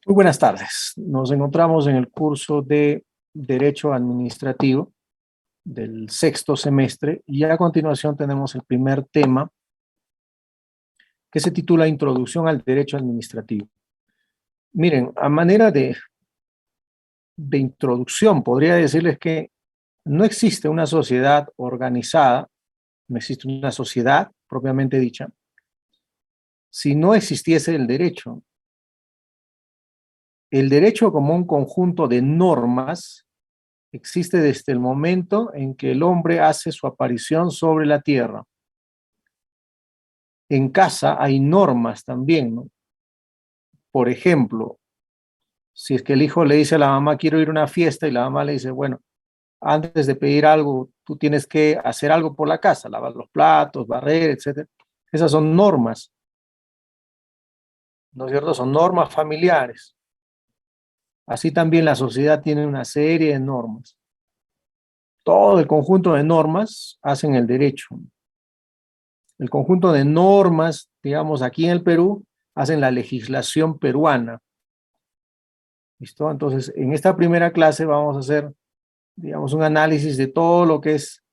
Muy buenas tardes. Nos encontramos en el curso de Derecho Administrativo del sexto semestre y a continuación tenemos el primer tema que se titula Introducción al Derecho Administrativo. Miren, a manera de introducción, podría decirles que no existe una sociedad organizada, no existe una sociedad propiamente dicha, si no existiese el derecho. El derecho como un conjunto de normas existe desde el momento en que el hombre hace su aparición sobre la tierra. En casa hay normas también, ¿no? Por ejemplo, si es que el hijo le dice a la mamá, quiero ir a una fiesta, y la mamá le dice, bueno, antes de pedir algo, tú tienes que hacer algo por la casa, lavar los platos, barrer, etcétera. Esas son normas, ¿no es cierto? Son normas familiares. Así también la sociedad tiene una serie de normas. Todo el conjunto de normas hacen el derecho. El conjunto de normas, digamos, aquí en el Perú, hacen la legislación peruana. ¿Listo? Entonces, en esta primera clase vamos a hacer, digamos, un análisis de todo lo que es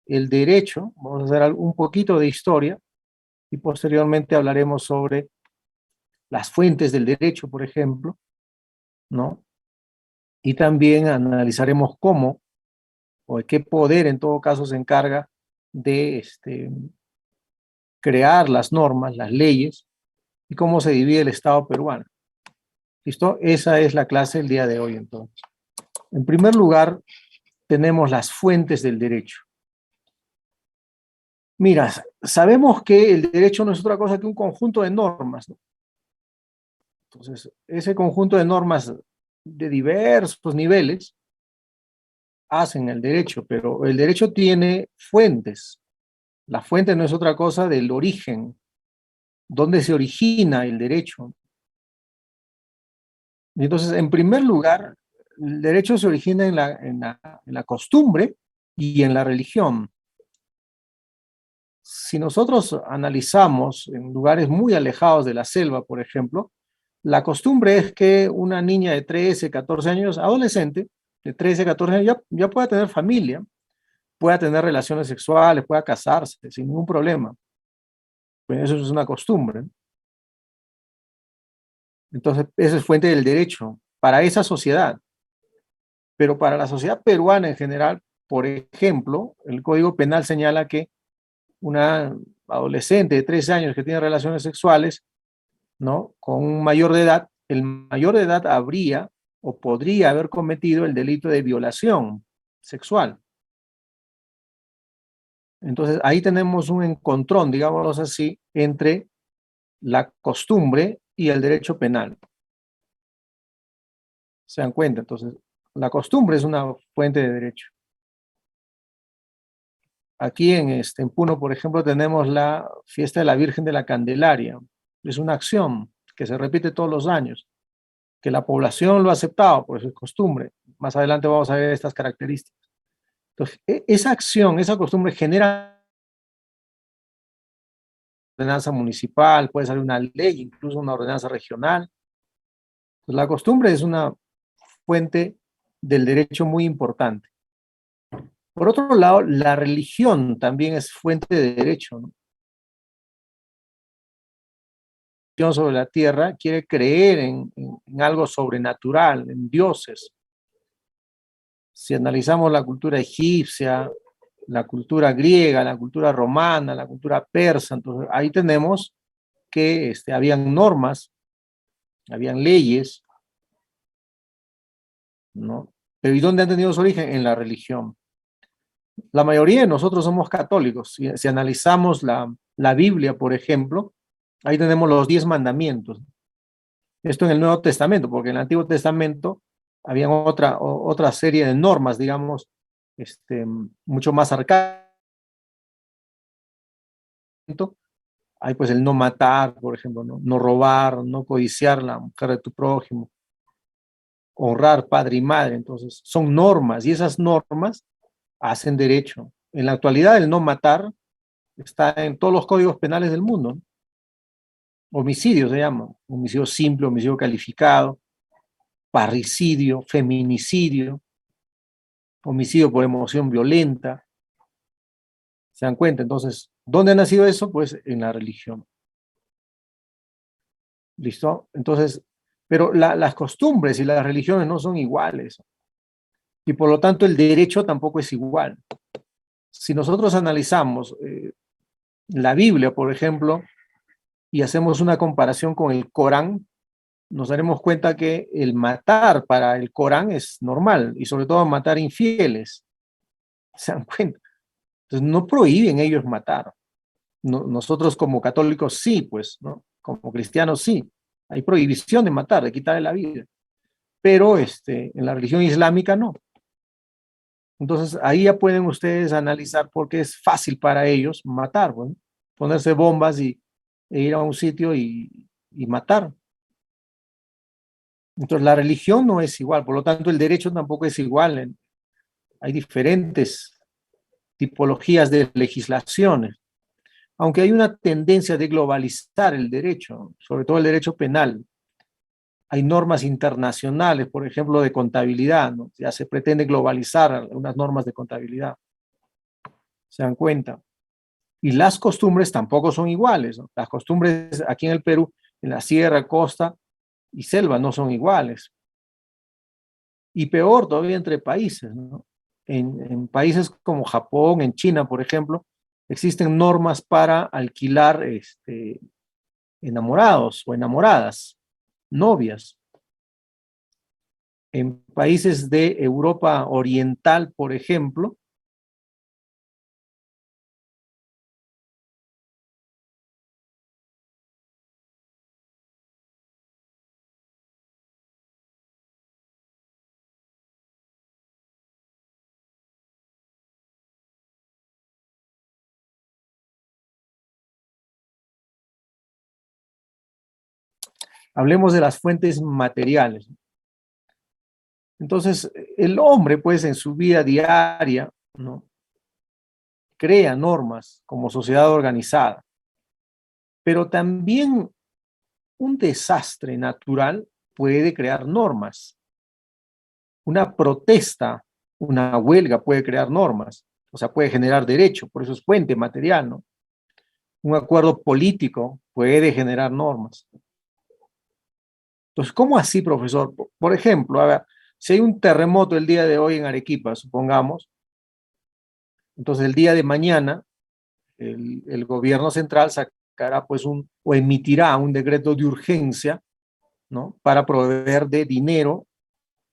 el derecho. Vamos a hacer un poquito de historia y posteriormente hablaremos sobre las fuentes del derecho, por ejemplo, ¿no? Y también analizaremos cómo o de qué poder en todo caso se encarga de crear las normas, las leyes y cómo se divide el Estado peruano. ¿Listo? Esa es la clase del día de hoy, entonces. En primer lugar, tenemos las fuentes del derecho. Mira, sabemos que el derecho no es otra cosa que un conjunto de normas, ¿no? Entonces, ese conjunto de normas de diversos niveles hacen el derecho, pero el derecho tiene fuentes. La fuente no es otra cosa del origen, dónde se origina el derecho. Y entonces, en primer lugar, el derecho se origina en la costumbre y en la religión. Si nosotros analizamos en lugares muy alejados de la selva, por ejemplo, la costumbre es que una niña de 13, 14 años, adolescente, de 13, 14 años, ya pueda tener familia, pueda tener relaciones sexuales, pueda casarse sin ningún problema. Pues eso es una costumbre. Entonces, esa es fuente del derecho para esa sociedad. Pero para la sociedad peruana en general, por ejemplo, el Código Penal señala que una adolescente de 13 años que tiene relaciones sexuales, ¿no? Con un mayor de edad, el mayor de edad habría o podría haber cometido el delito de violación sexual. Entonces, ahí tenemos un encontrón, digámoslo así, entre la costumbre y el derecho penal. ¿Se dan cuenta? Entonces, la costumbre es una fuente de derecho. Aquí en Puno, por ejemplo, tenemos la fiesta de la Virgen de la Candelaria. Es una acción que se repite todos los años, que la población lo ha aceptado, por eso es costumbre. Más adelante vamos a ver estas características. Entonces, esa acción, esa costumbre genera ordenanza municipal, puede salir una ley, incluso una ordenanza regional. Entonces, la costumbre es una fuente del derecho muy importante. Por otro lado, la religión también es fuente de derecho, ¿no? Sobre la tierra quiere creer en algo sobrenatural, en dioses. Si analizamos la cultura egipcia, la cultura griega, la cultura romana, la cultura persa, entonces ahí tenemos que habían normas, habían leyes, ¿no? Pero ¿y dónde han tenido su origen? En la religión. La mayoría de nosotros somos católicos. Si analizamos la Biblia, por ejemplo, ahí tenemos los 10 mandamientos. Esto en el Nuevo Testamento, porque en el Antiguo Testamento había otra serie de normas, digamos, mucho más arcaicas. Hay pues el no matar, por ejemplo, no robar, no codiciar la mujer de tu prójimo, honrar padre y madre. Entonces, son normas y esas normas hacen derecho. En la actualidad, el no matar está en todos los códigos penales del mundo, ¿no? Homicidio se llama, homicidio simple, homicidio calificado. parricidio, feminicidio, homicidio por emoción violenta. ¿Se dan cuenta? Entonces, ¿dónde ha nacido eso? Pues en la religión. ¿Listo? Entonces, pero las costumbres y las religiones no son iguales. Y por lo tanto el derecho tampoco es igual. Si nosotros analizamos la Biblia, por ejemplo, y hacemos una comparación con el Corán, nos daremos cuenta que el matar para el Corán es normal, y sobre todo matar infieles. ¿Se dan cuenta? Entonces no prohíben ellos matar. Nosotros como católicos sí, pues, ¿no? Como cristianos sí. Hay prohibición de matar, de quitarle la vida. Pero en la religión islámica no. Entonces ahí ya pueden ustedes analizar por qué es fácil para ellos matar, bueno, ponerse bombas e ir a un sitio y matar. Entonces la religión no es igual, por lo tanto el derecho tampoco es igual. Hay diferentes tipologías de legislaciones, aunque hay una tendencia de globalizar el derecho, sobre todo el derecho penal. Hay normas internacionales, por ejemplo, de contabilidad, ¿no? Ya se pretende globalizar unas normas de contabilidad. ¿Se dan cuenta? Y las costumbres tampoco son iguales, ¿no? Las costumbres aquí en el Perú, en la sierra, costa y selva no son iguales. Y peor todavía entre países, ¿no? En países como Japón, en China, por ejemplo, existen normas para alquilar enamorados o enamoradas, novias. En países de Europa Oriental, por ejemplo, hablemos de las fuentes materiales. Entonces, el hombre, pues, en su vida diaria, ¿no? Crea normas como sociedad organizada, pero también un desastre natural puede crear normas. Una protesta, una huelga puede crear normas, o sea, puede generar derecho, por eso es fuente material, ¿no? Un acuerdo político puede generar normas. Entonces, ¿cómo así, profesor? Por ejemplo, a ver, si hay un terremoto el día de hoy en Arequipa, supongamos, entonces el día de mañana el gobierno central sacará pues o emitirá un decreto de urgencia, ¿no? Para proveer de dinero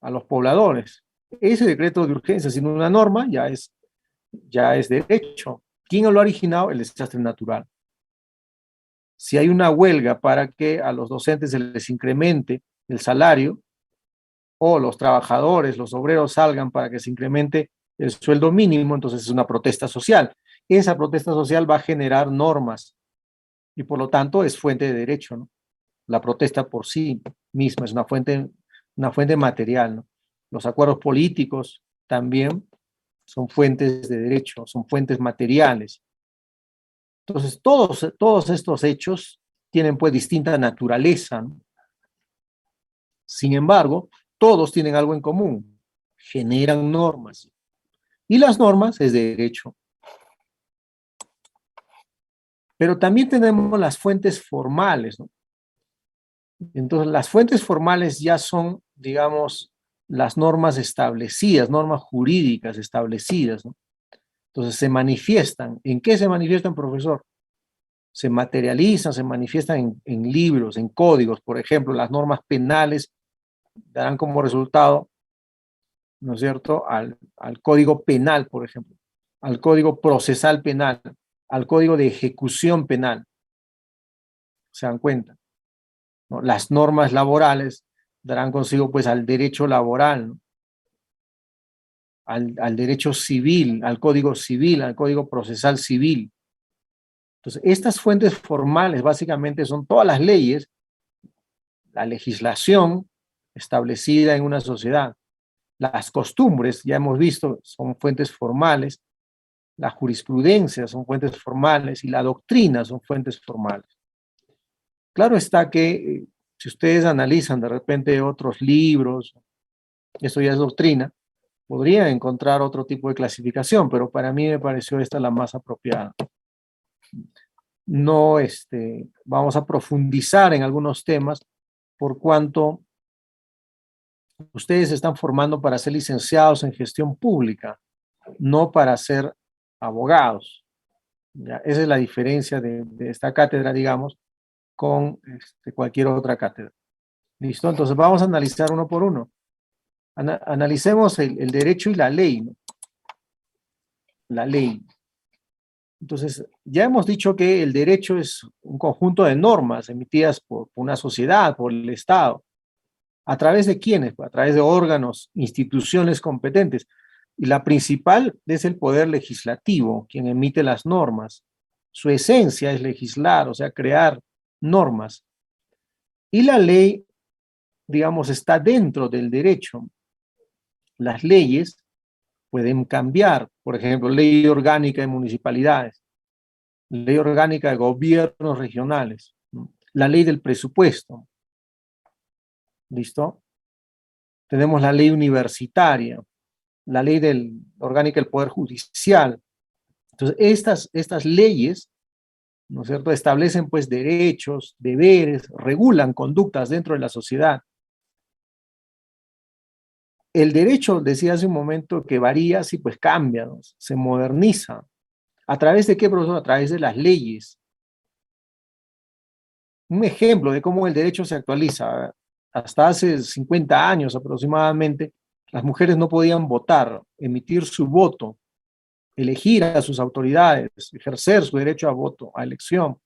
a los pobladores. Ese decreto de urgencia, sin una norma, ya es derecho. ¿Quién lo ha originado? El desastre natural. Si hay una huelga para que a los docentes se les incremente el salario, o los trabajadores, los obreros salgan para que se incremente el sueldo mínimo, entonces es una protesta social. Esa protesta social va a generar normas y por lo tanto es fuente de derecho, ¿no? La protesta por sí misma es una fuente material, ¿no? Los acuerdos políticos también son fuentes de derecho, son fuentes materiales. Entonces, todos estos hechos tienen pues distinta naturaleza, ¿no? Sin embargo, todos tienen algo en común, generan normas. Y las normas es de derecho. Pero también tenemos las fuentes formales, ¿no? Entonces, las fuentes formales ya son, digamos, las normas establecidas, normas jurídicas establecidas, ¿no? Entonces, se manifiestan. ¿En qué se manifiestan, profesor? Se materializan, se manifiestan en libros, en códigos. Por ejemplo, las normas penales darán como resultado, ¿no es cierto?, al código penal, por ejemplo, al código procesal penal, al código de ejecución penal. ¿Se dan cuenta? ¿No? Las normas laborales darán consigo pues al derecho laboral, ¿no? Al derecho civil, al código civil, al código procesal civil. Entonces, estas fuentes formales básicamente son todas las leyes, la legislación establecida en una sociedad. Las costumbres, ya hemos visto, son fuentes formales, la jurisprudencia son fuentes formales y la doctrina son fuentes formales. Claro está que Si ustedes analizan de repente otros libros, eso ya es doctrina, podrían encontrar otro tipo de clasificación, pero para mí me pareció esta la más apropiada. No vamos a profundizar en algunos temas por cuanto ustedes se están formando para ser licenciados en gestión pública, no para ser abogados. ¿Ya? Esa es la diferencia de esta cátedra, digamos, con cualquier otra cátedra. ¿Listo? Entonces vamos a analizar uno por uno. Analicemos el derecho y la ley, ¿no? La ley. Entonces, ya hemos dicho que el derecho es un conjunto de normas emitidas por una sociedad, por el Estado. ¿A través de quiénes? A través de órganos, instituciones competentes. Y la principal es el poder legislativo, quien emite las normas. Su esencia es legislar, o sea, crear normas. Y la ley, digamos, está dentro del derecho. Las leyes pueden cambiar, por ejemplo, ley orgánica de municipalidades, ley orgánica de gobiernos regionales, ¿no? La ley del presupuesto. ¿Listo? Tenemos la ley universitaria, la ley orgánica del Poder Judicial. Entonces, estas leyes, ¿no es cierto?, establecen pues derechos, deberes, regulan conductas dentro de la sociedad. El derecho, decía hace un momento, que varía, sí, pues cambia, ¿no? Se moderniza. ¿A través de qué, profesor? A través de las leyes. Un ejemplo de cómo el derecho se actualiza. Hasta hace 50 años aproximadamente, las mujeres no podían votar, emitir su voto, elegir a sus autoridades, ejercer su derecho a voto, a elección.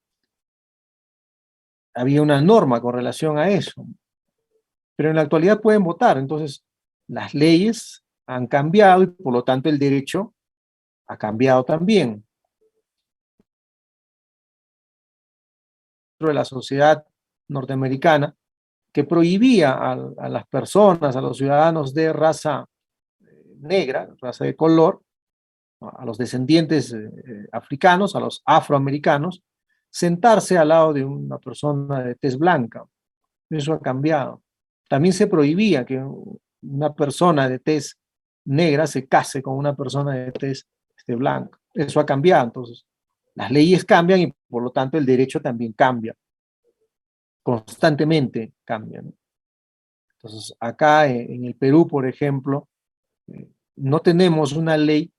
Había una norma con relación a eso. Pero en la actualidad pueden votar. Entonces, las leyes han cambiado y por lo tanto el derecho ha cambiado también. Dentro de la sociedad norteamericana, que prohibía a las personas, a los ciudadanos de raza negra, raza de color, a los descendientes africanos, a los afroamericanos, sentarse al lado de una persona de tez blanca. Eso ha cambiado. También se prohibía que una persona de tez negra se case con una persona de tez blanca. Eso ha cambiado. Entonces, las leyes cambian y por lo tanto el derecho también cambia. Constantemente cambia, ¿no? Entonces, acá en el Perú, por ejemplo, no tenemos una ley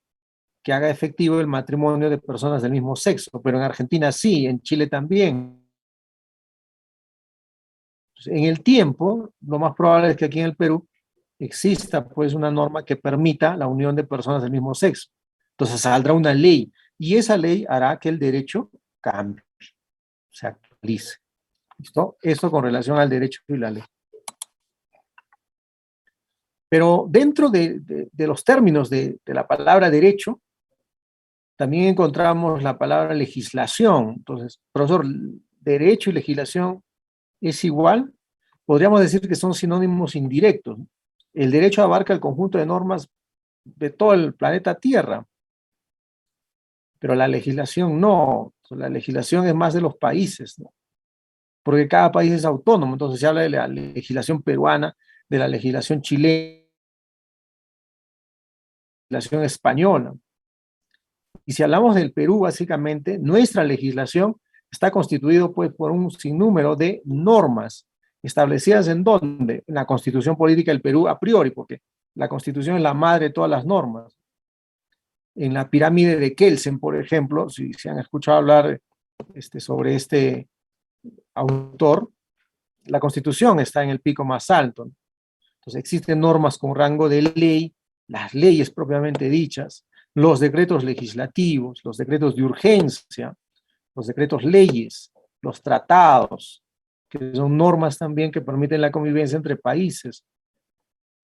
que haga efectivo el matrimonio de personas del mismo sexo, pero en Argentina sí, en Chile también. Entonces, en el tiempo, lo más probable es que aquí en el Perú exista pues una norma que permita la unión de personas del mismo sexo. Entonces saldrá una ley y esa ley hará que el derecho cambie, se actualice. ¿Listo? Eso con relación al derecho y la ley. Pero dentro de los términos de la palabra derecho, también encontramos la palabra legislación. Entonces, profesor, derecho y legislación es igual. Podríamos decir que son sinónimos indirectos. El derecho abarca el conjunto de normas de todo el planeta Tierra, pero la legislación no. La legislación es más de los países, ¿no? Porque cada país es autónomo. Entonces se habla de la legislación peruana, de la legislación chilena, legislación española. Y si hablamos del Perú, básicamente, nuestra legislación está constituido pues, por un sinnúmero de normas establecidas en dónde, en la Constitución Política del Perú a priori, porque la Constitución es la madre de todas las normas. En la pirámide de Kelsen, por ejemplo, si han escuchado hablar sobre este autor, la Constitución está en el pico más alto. Entonces existen normas con rango de ley, las leyes propiamente dichas, los decretos legislativos, los decretos de urgencia, los decretos leyes, los tratados, que son normas también que permiten la convivencia entre países,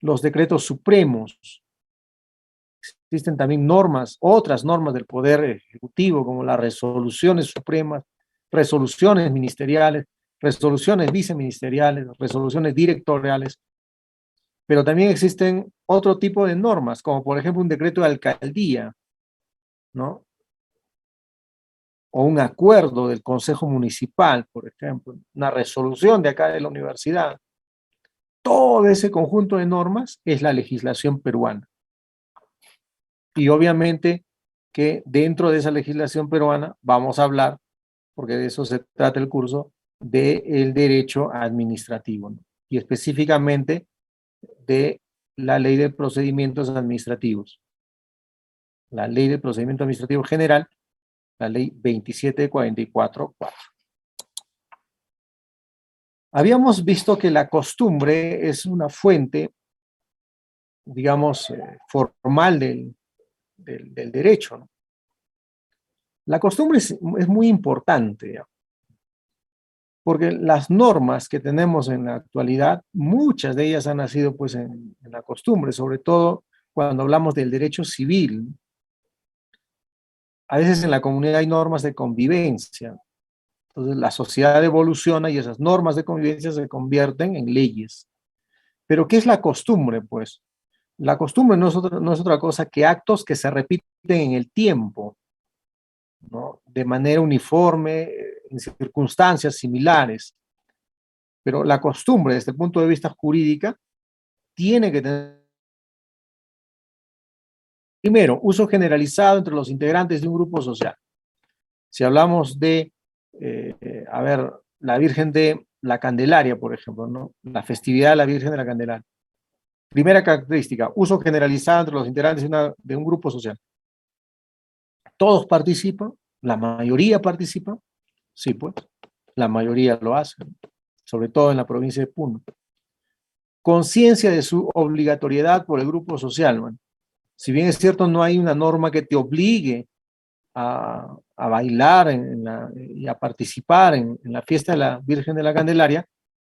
los decretos supremos. Existen también normas, otras normas del Poder Ejecutivo, como las resoluciones supremas, resoluciones ministeriales, resoluciones viceministeriales, resoluciones directoriales, pero también existen otro tipo de normas, como por ejemplo un decreto de alcaldía, ¿no? o un acuerdo del Consejo Municipal, por ejemplo, una resolución de acá de la universidad, todo ese conjunto de normas es la legislación peruana. Y obviamente que dentro de esa legislación peruana vamos a hablar, porque de eso se trata el curso, del derecho administrativo, ¿no? Y específicamente de la ley de procedimientos administrativos. La ley de procedimiento administrativo general, la ley 2744-4. Habíamos visto que la costumbre es una fuente, digamos, formal del derecho, ¿no? La costumbre es muy importante, ¿ya? Porque las normas que tenemos en la actualidad, muchas de ellas han nacido pues en la costumbre, sobre todo cuando hablamos del derecho civil. A veces en la comunidad hay normas de convivencia. Entonces la sociedad evoluciona y esas normas de convivencia se convierten en leyes. Pero ¿qué es la costumbre? Pues la costumbre no es otra cosa que actos que se repiten en el tiempo, ¿no? De manera uniforme, en circunstancias similares. Pero la costumbre, desde el punto de vista jurídica, tiene que tener, primero, uso generalizado entre los integrantes de un grupo social. Si hablamos de, a ver, la Virgen de la Candelaria, por ejemplo, ¿no? La festividad de la Virgen de la Candelaria. Primera característica, uso generalizado entre los integrantes de un grupo social. Todos participan, la mayoría participa, sí, pues, la mayoría lo hace, sobre todo en la provincia de Puno. Conciencia de su obligatoriedad por el grupo social, man. Si bien es cierto, no hay una norma que te obligue a bailar y a participar en la fiesta de la Virgen de la Candelaria,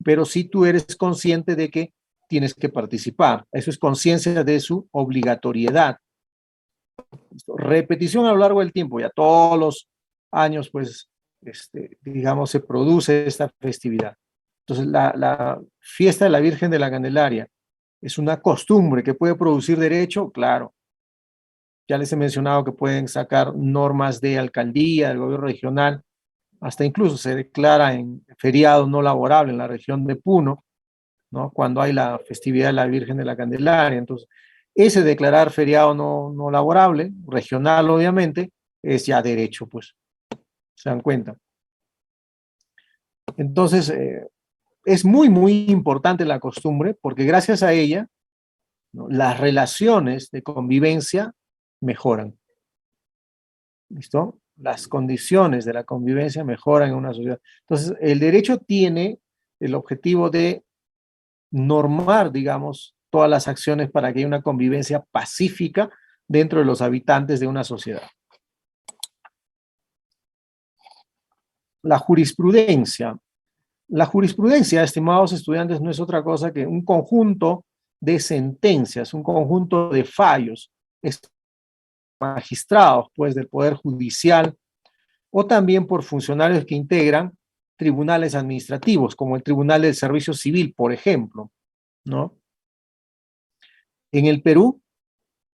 pero sí tú eres consciente de que tienes que participar. Eso es conciencia de su obligatoriedad. Repetición a lo largo del tiempo, ya todos los años, pues, digamos, se produce esta festividad. Entonces, la fiesta de la Virgen de la Candelaria es una costumbre que puede producir derecho, claro. Ya les he mencionado que pueden sacar normas de alcaldía, del gobierno regional, hasta incluso se declara en feriado no laborable en la región de Puno, ¿no? Cuando hay la festividad de la Virgen de la Candelaria. Entonces, ese declarar feriado no laborable, regional obviamente, es ya derecho, pues, se dan cuenta. Entonces, es muy importante la costumbre porque gracias a ella, ¿no?, las relaciones de convivencia mejoran. ¿Listo? Las condiciones de la convivencia mejoran en una sociedad. Entonces, el derecho tiene el objetivo de normar, digamos, todas las acciones para que haya una convivencia pacífica dentro de los habitantes de una sociedad. La jurisprudencia. La jurisprudencia, estimados estudiantes, no es otra cosa que un conjunto de sentencias, un conjunto de fallos magistrados, pues, del Poder Judicial, o también por funcionarios que integran tribunales administrativos, como el Tribunal del Servicio Civil, por ejemplo, ¿no? En el Perú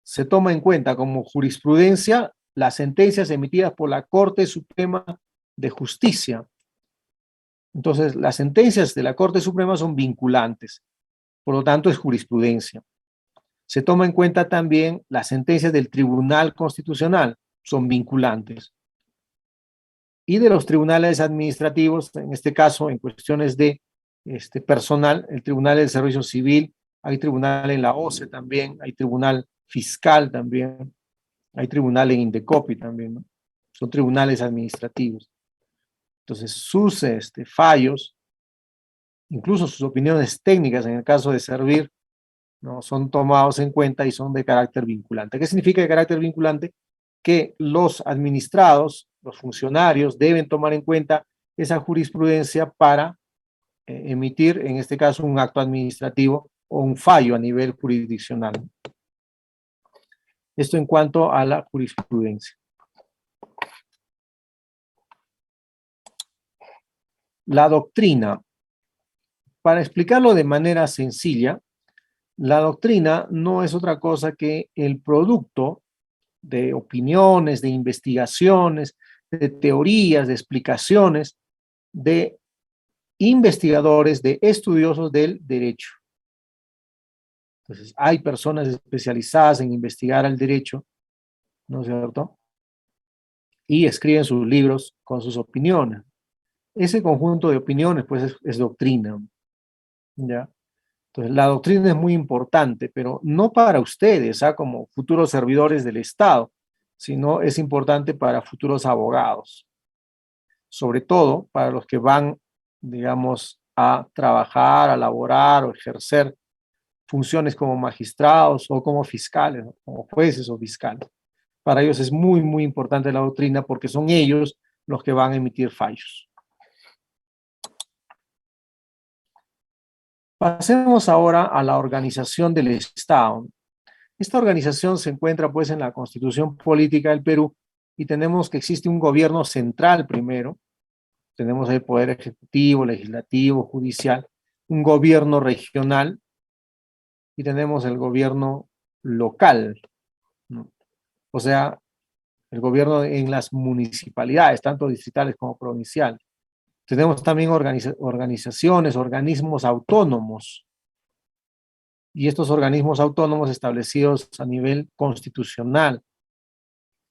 se toma en cuenta como jurisprudencia las sentencias emitidas por la Corte Suprema de Justicia. Entonces, las sentencias de la Corte Suprema son vinculantes, por lo tanto es jurisprudencia. Se toma en cuenta también las sentencias del Tribunal Constitucional, son vinculantes. Y de los tribunales administrativos, en este caso, en cuestiones de personal, el Tribunal del Servicio Civil, hay tribunal en la OCE también, hay tribunal fiscal también, hay tribunal en Indecopi también, ¿no? Son tribunales administrativos. Entonces, sus fallos, incluso sus opiniones técnicas, en el caso de servir, ¿no?, son tomados en cuenta y son de carácter vinculante. ¿Qué significa de carácter vinculante? Que los administrados, los funcionarios, deben tomar en cuenta esa jurisprudencia para emitir, en este caso, un acto administrativo o un fallo a nivel jurisdiccional. Esto en cuanto a la jurisprudencia. La doctrina. Para explicarlo de manera sencilla, la doctrina no es otra cosa que el producto de opiniones, de investigaciones, de teorías, de explicaciones, de investigadores, de estudiosos del derecho. Entonces, hay personas especializadas en investigar el derecho, ¿no es cierto? Y escriben sus libros con sus opiniones. Ese conjunto de opiniones, pues, es doctrina, ¿ya? Entonces, la doctrina es muy importante, pero no para ustedes, como futuros servidores del Estado, sino es importante para futuros abogados, sobre todo para los que van, digamos, a trabajar, a laborar o ejercer funciones como magistrados o como fiscales, ¿no? Como jueces o fiscales. Para ellos es muy, muy importante la doctrina porque son ellos los que van a emitir fallos. Pasemos ahora a la organización del Estado. Esta organización se encuentra pues en la Constitución Política del Perú y tenemos que existe un gobierno central primero, tenemos el poder ejecutivo, legislativo, judicial, un gobierno regional y tenemos el gobierno local, ¿no? O sea, el gobierno en las municipalidades, tanto distritales como provinciales. Tenemos también organizaciones, organismos autónomos, y estos organismos autónomos establecidos a nivel constitucional.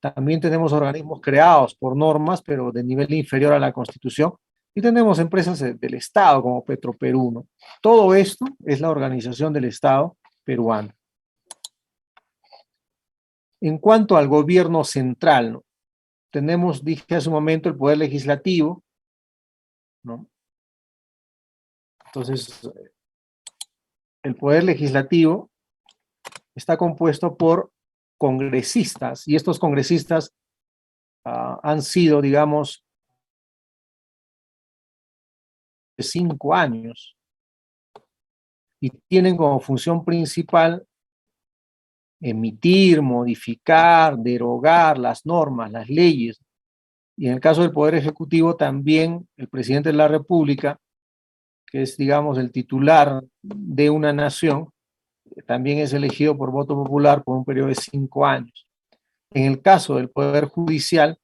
También tenemos organismos creados por normas, pero de nivel inferior a la Constitución, y tenemos empresas del Estado como Petroperú, ¿no? Todo esto es la organización del Estado peruano. En cuanto al gobierno central, ¿no? Tenemos, dije hace un momento, el poder legislativo, ¿no? Entonces, el poder legislativo está compuesto por congresistas, y estos congresistas han sido, digamos, de 5 años, y tienen como función principal emitir, modificar, derogar las normas, las leyes. Y en el caso del Poder Ejecutivo también el presidente de la República, que es, digamos, el titular de una nación, también es elegido por voto popular por un periodo de 5 años. En el caso del Poder Judicial,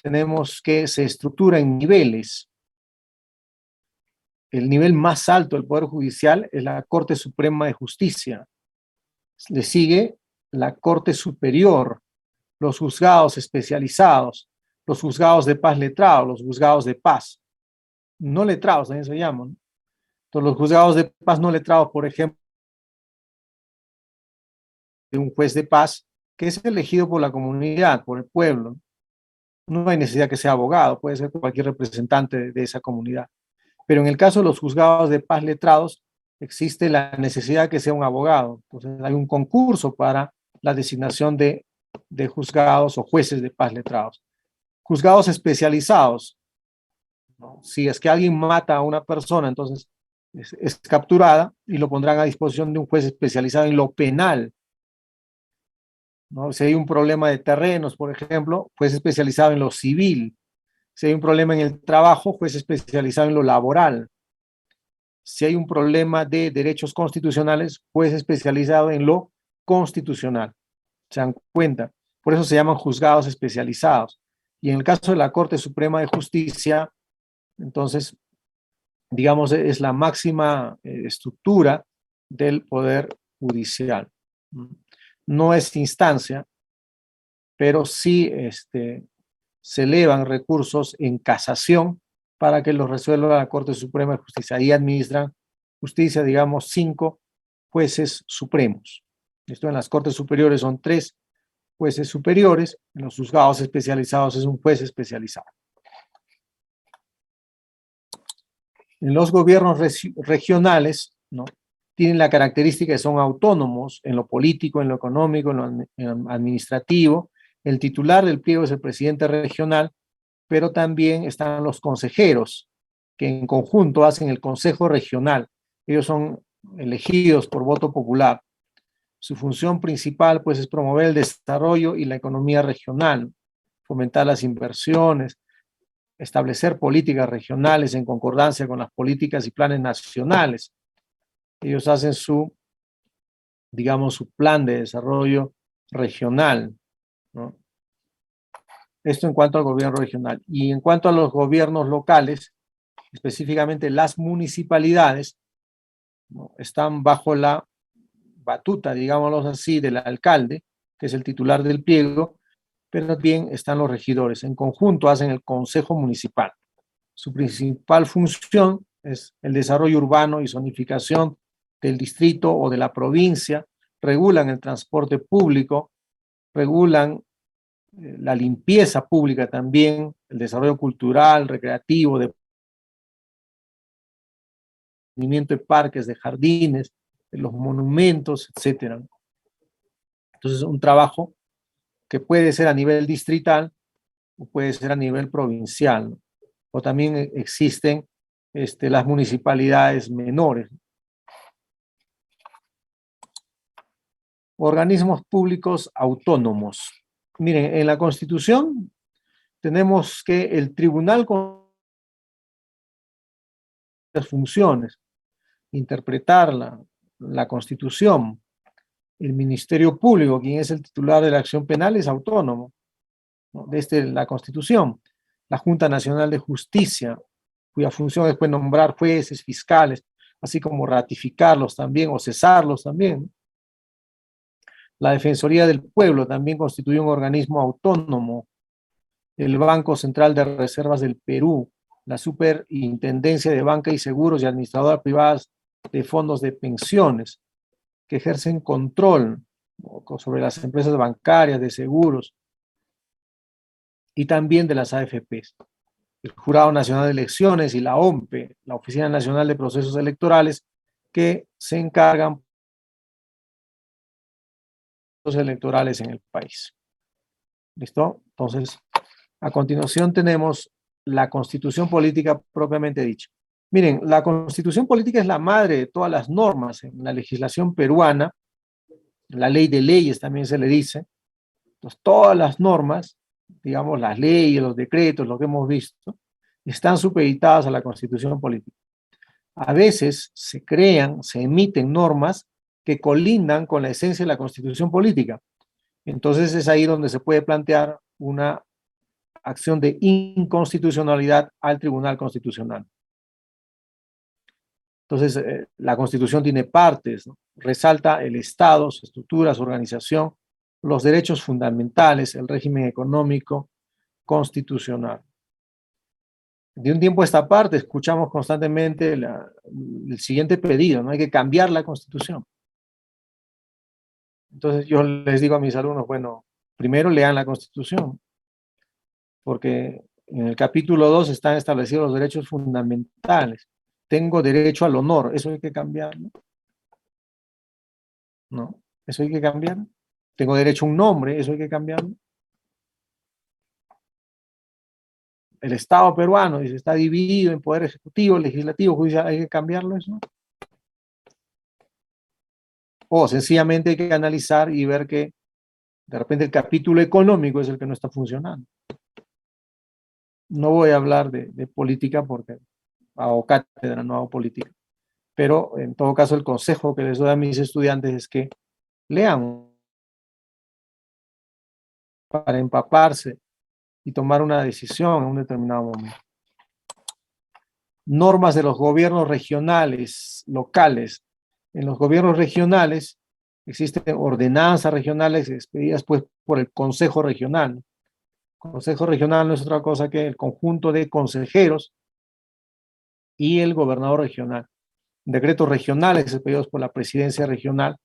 tenemos que se estructura en niveles. El nivel más alto del Poder Judicial es la Corte Suprema de Justicia. Le sigue la Corte Superior, los juzgados especializados, los juzgados de paz letrados, los juzgados de paz. No letrados también se llaman. Entonces, los juzgados de paz no letrados, por ejemplo, de un juez de paz que es elegido por la comunidad, por el pueblo. No hay necesidad que sea abogado, puede ser cualquier representante de esa comunidad. Pero en el caso de los juzgados de paz letrados, existe la necesidad que sea un abogado. Entonces, hay un concurso para la designación de juzgados o jueces de paz letrados. Juzgados especializados, ¿no? Si es que alguien mata a una persona, entonces es capturada y lo pondrán a disposición de un juez especializado en lo penal, ¿no? Si hay un problema de terrenos, por ejemplo, juez especializado en lo civil. Si hay un problema en el trabajo, juez especializado en lo laboral. Si hay un problema de derechos constitucionales, juez especializado en lo constitucional. ¿Se dan cuenta? Por eso se llaman juzgados especializados. Y en el caso de la Corte Suprema de Justicia, entonces, digamos, es la máxima estructura del Poder Judicial. No es instancia, pero sí se elevan recursos en casación para que los resuelva la Corte Suprema de Justicia. Ahí administran justicia, digamos, 5 jueces supremos. Esto en las Cortes Superiores son 3 jueces superiores, en los juzgados especializados es un juez especializado. En los gobiernos regionales, ¿no?, tienen la característica que son autónomos en lo político, en lo económico, en lo administrativo. El titular del pliego es el presidente regional, pero también están los consejeros, que en conjunto hacen el consejo regional. Ellos son elegidos por voto popular. Su función principal, pues, es promover el desarrollo y la economía regional, fomentar las inversiones, establecer políticas regionales en concordancia con las políticas y planes nacionales. Ellos hacen digamos, su plan de desarrollo regional, ¿no? Esto en cuanto al gobierno regional. Y en cuanto a los gobiernos locales, específicamente las municipalidades, ¿no?, están bajo la batuta, digámoslo así, del alcalde, que es el titular del pliego, pero también están los regidores. En conjunto hacen el consejo municipal. Su principal función es el desarrollo urbano y zonificación del distrito o de la provincia, regulan el transporte público, regulan la limpieza pública también, el desarrollo cultural, recreativo, de mantenimiento de parques, de jardines, de los monumentos, etcétera. Entonces, un trabajo que puede ser a nivel distrital o puede ser a nivel provincial, ¿no? O también existen las municipalidades menores. Organismos públicos autónomos. Miren, en la Constitución tenemos que el tribunal con las funciones, interpretar la Constitución. El Ministerio Público, quien es el titular de la acción penal, es autónomo, ¿no?, desde la Constitución. La Junta Nacional de Justicia, cuya función es, pues, nombrar jueces, fiscales, así como ratificarlos también o cesarlos también. La Defensoría del Pueblo también constituye un organismo autónomo. El Banco Central de Reservas del Perú, la Superintendencia de Banca y Seguros y Administradoras Privadas de Fondos de Pensiones, que ejercen control, ¿no?, sobre las empresas bancarias, de seguros y también de las AFPs. El Jurado Nacional de Elecciones y la OMPE, la Oficina Nacional de Procesos Electorales, que se encargan de los electorales en el país. ¿Listo? Entonces, a continuación tenemos la Constitución Política propiamente dicha. Miren, la Constitución Política es la madre de todas las normas en la legislación peruana, la ley de leyes también se le dice. Entonces, todas las normas, digamos, las leyes, los decretos, lo que hemos visto, están supeditadas a la Constitución Política. A veces se crean, se emiten normas que colindan con la esencia de la Constitución Política. Entonces es ahí donde se puede plantear una acción de inconstitucionalidad al Tribunal Constitucional. Entonces, la Constitución tiene partes, ¿no? Resalta el Estado, su estructura, su organización, los derechos fundamentales, el régimen económico constitucional. De un tiempo a esta parte escuchamos constantemente el siguiente pedido, ¿no? Hay que cambiar la Constitución. Entonces yo les digo a mis alumnos, bueno, primero lean la Constitución, porque en el capítulo 2 están establecidos los derechos fundamentales. Tengo derecho al honor, eso hay que cambiar, ¿no? ¿No? Eso hay que cambiar. Tengo derecho a un nombre, eso hay que cambiarlo. El Estado peruano dice, está dividido en poder ejecutivo, legislativo, judicial, hay que cambiarlo eso. O sencillamente hay que analizar y ver que de repente el capítulo económico es el que no está funcionando. No voy a hablar de política porque hago cátedra, no hago política. Pero en todo caso el consejo que les doy a mis estudiantes es que lean para empaparse y tomar una decisión en un determinado momento. Normas de los gobiernos regionales, locales. En los gobiernos regionales existen ordenanzas regionales expedidas pues por el Consejo Regional. El Consejo Regional no es otra cosa que el conjunto de consejeros y el gobernador regional. Decretos regionales expedidos por la presidencia regional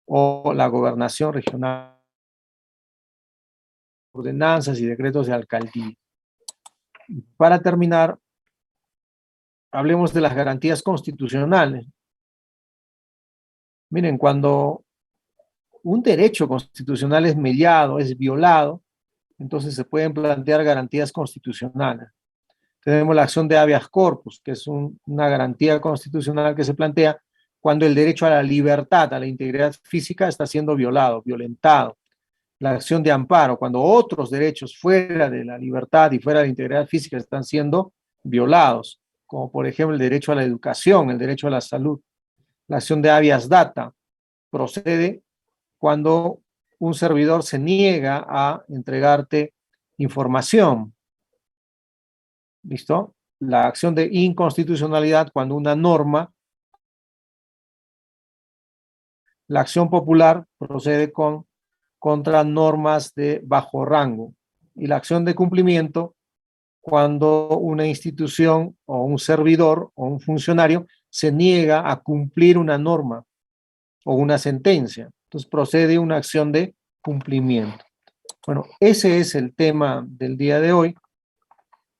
o la gobernación regional. Ordenanzas y decretos de alcaldía. Para terminar, hablemos de las garantías constitucionales. Miren, cuando un derecho constitucional es mediado, es violado, entonces se pueden plantear garantías constitucionales. Tenemos la acción de habeas corpus, que es una garantía constitucional que se plantea cuando el derecho a la libertad, a la integridad física está siendo violado, violentado. La acción de amparo, cuando otros derechos fuera de la libertad y fuera de la integridad física están siendo violados, como por ejemplo el derecho a la educación, el derecho a la salud. La acción de habeas data procede cuando un servidor se niega a entregarte información. ¿Listo? La acción de inconstitucionalidad cuando una norma, la acción popular procede contra normas de bajo rango. Y la acción de cumplimiento cuando una institución o un servidor o un funcionario se niega a cumplir una norma o una sentencia. Entonces procede una acción de cumplimiento. Bueno, ese es el tema del día de hoy,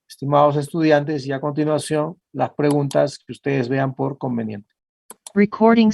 estimados estudiantes, y a continuación las preguntas que ustedes vean por conveniente. Recording